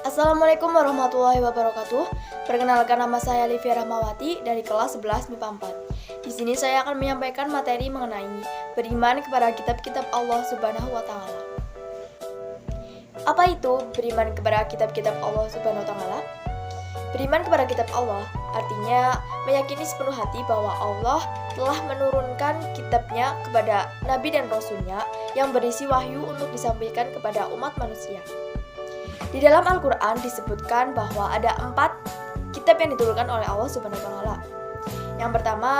Assalamualaikum warahmatullahi wabarakatuh. Perkenalkan, nama saya Livia Rahmawati dari kelas 11 MIPA 4. Di sini saya akan menyampaikan materi mengenai beriman kepada kitab-kitab Allah Subhanahu wa taala. Apa itu beriman kepada kitab-kitab Allah Subhanahu wa taala? Beriman kepada kitab Allah artinya meyakini sepenuh hati bahwa Allah telah menurunkan kitabnya kepada nabi dan rasulnya yang berisi wahyu untuk disampaikan kepada umat manusia. Di dalam Al-Quran disebutkan bahwa ada 4 kitab yang diturunkan oleh Allah Subhanahu wa taala. Yang pertama,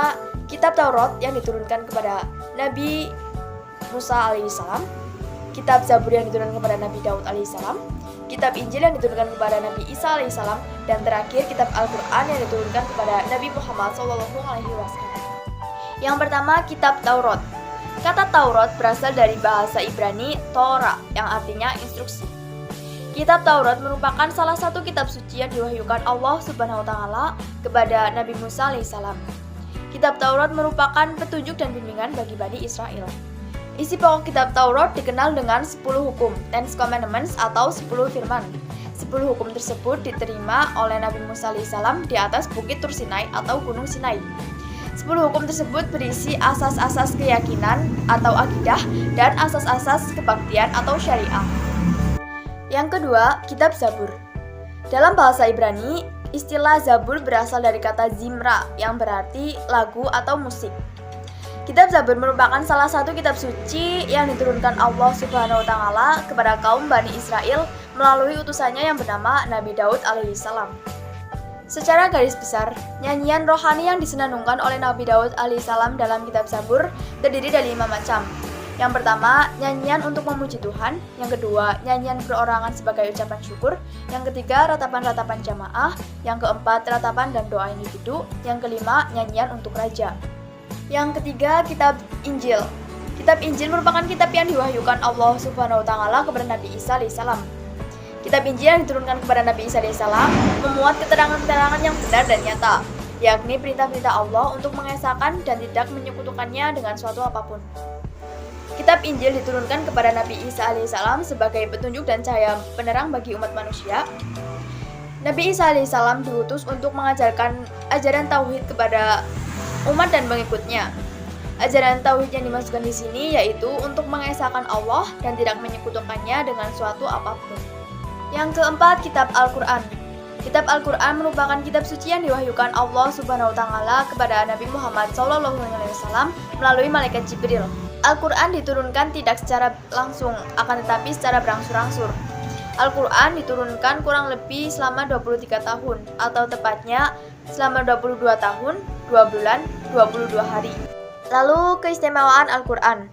kitab Taurat yang diturunkan kepada Nabi Musa alaihissalam, kitab Zabur yang diturunkan kepada Nabi Daud alaihissalam, kitab Injil yang diturunkan kepada Nabi Isa alaihissalam, dan terakhir kitab Al-Quran yang diturunkan kepada Nabi Muhammad SAW. Yang pertama, kitab Taurat. Kata Taurat berasal dari bahasa Ibrani Torah yang artinya instruksi. Kitab Taurat merupakan salah satu kitab suci yang diwahyukan Allah Subhanahu wa taala kepada Nabi Musa alaihissalam. Kitab Taurat merupakan petunjuk dan bimbingan bagi Bani Israel. Isi pokok kitab Taurat dikenal dengan 10 hukum, 10 commandments atau 10 firman. 10 hukum tersebut diterima oleh Nabi Musa alaihissalam di atas Bukit Tur Sinai atau Gunung Sinai. 10 hukum tersebut berisi asas-asas keyakinan atau akidah dan asas-asas kebaktian atau syariah. Yang kedua, kitab Zabur. Dalam bahasa Ibrani, istilah Zabur berasal dari kata zimra yang berarti lagu atau musik. Kitab Zabur merupakan salah satu kitab suci yang diturunkan Allah Subhanahu wa taala kepada kaum Bani Israel melalui utusannya yang bernama Nabi Daud alaihissalam. Secara garis besar, nyanyian rohani yang disenandungkan oleh Nabi Daud alaihissalam dalam kitab Zabur terdiri dari 5 macam. Yang pertama, nyanyian untuk memuji Tuhan. Yang kedua, nyanyian perorangan sebagai ucapan syukur. Yang ketiga, ratapan-ratapan jamaah. Yang keempat, ratapan dan doa individu. Yang kelima, nyanyian untuk raja. Yang ketiga, kitab Injil. Kitab Injil merupakan kitab yang diwahyukan Allah Subhanahu wa taala kepada Nabi Isa alaihissalam. Kitab Injil yang diturunkan kepada Nabi Isa alaihissalam memuat keterangan-keterangan yang benar dan nyata, yakni perintah-perintah Allah untuk mengesahkan dan tidak menyekutukannya dengan suatu apapun. Kitab Injil diturunkan kepada Nabi Isa alaihissalam sebagai petunjuk dan cahaya penerang bagi umat manusia. Nabi Isa alaihissalam diutus untuk mengajarkan ajaran tauhid kepada umat dan pengikutnya. Ajaran tauhid yang dimasukkan di sini yaitu untuk mengesahkan Allah dan tidak menyekutukannya dengan suatu apapun. Yang keempat, kitab Al-Quran. Kitab Al-Quran merupakan kitab suci yang diwahyukan Allah Subhanahu wa taala kepada Nabi Muhammad SAW melalui malaikat Jibril. Al-Quran diturunkan tidak secara langsung, akan tetapi secara berangsur-angsur. Al-Quran diturunkan kurang lebih selama 23 tahun, atau tepatnya selama 22 tahun, 2 bulan, 22 hari. Lalu keistimewaan Al-Quran.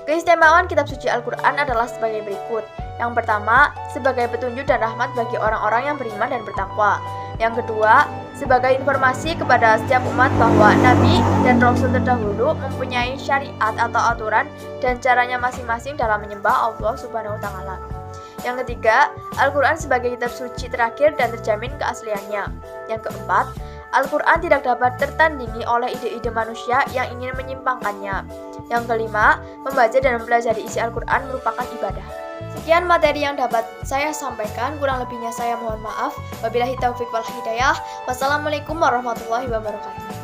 Keistimewaan kitab suci Al-Quran adalah sebagai berikut. Yang pertama, sebagai petunjuk dan rahmat bagi orang-orang yang beriman dan bertakwa. Yang kedua, sebagai informasi kepada setiap umat bahwa Nabi dan Rasul terdahulu mempunyai syariat atau aturan dan caranya masing-masing dalam menyembah Allah Subhanahu wa taala. Yang ketiga, Al-Quran sebagai kitab suci terakhir dan terjamin keasliannya. Yang keempat, Al-Quran tidak dapat tertandingi oleh ide-ide manusia yang ingin menyimpangkannya. Yang kelima, membaca dan mempelajari isi Al-Quran merupakan ibadah. Sekian materi yang dapat saya sampaikan, kurang lebihnya saya mohon maaf. Wabillahi taufiq wal hidayah. Wassalamualaikum warahmatullahi wabarakatuh.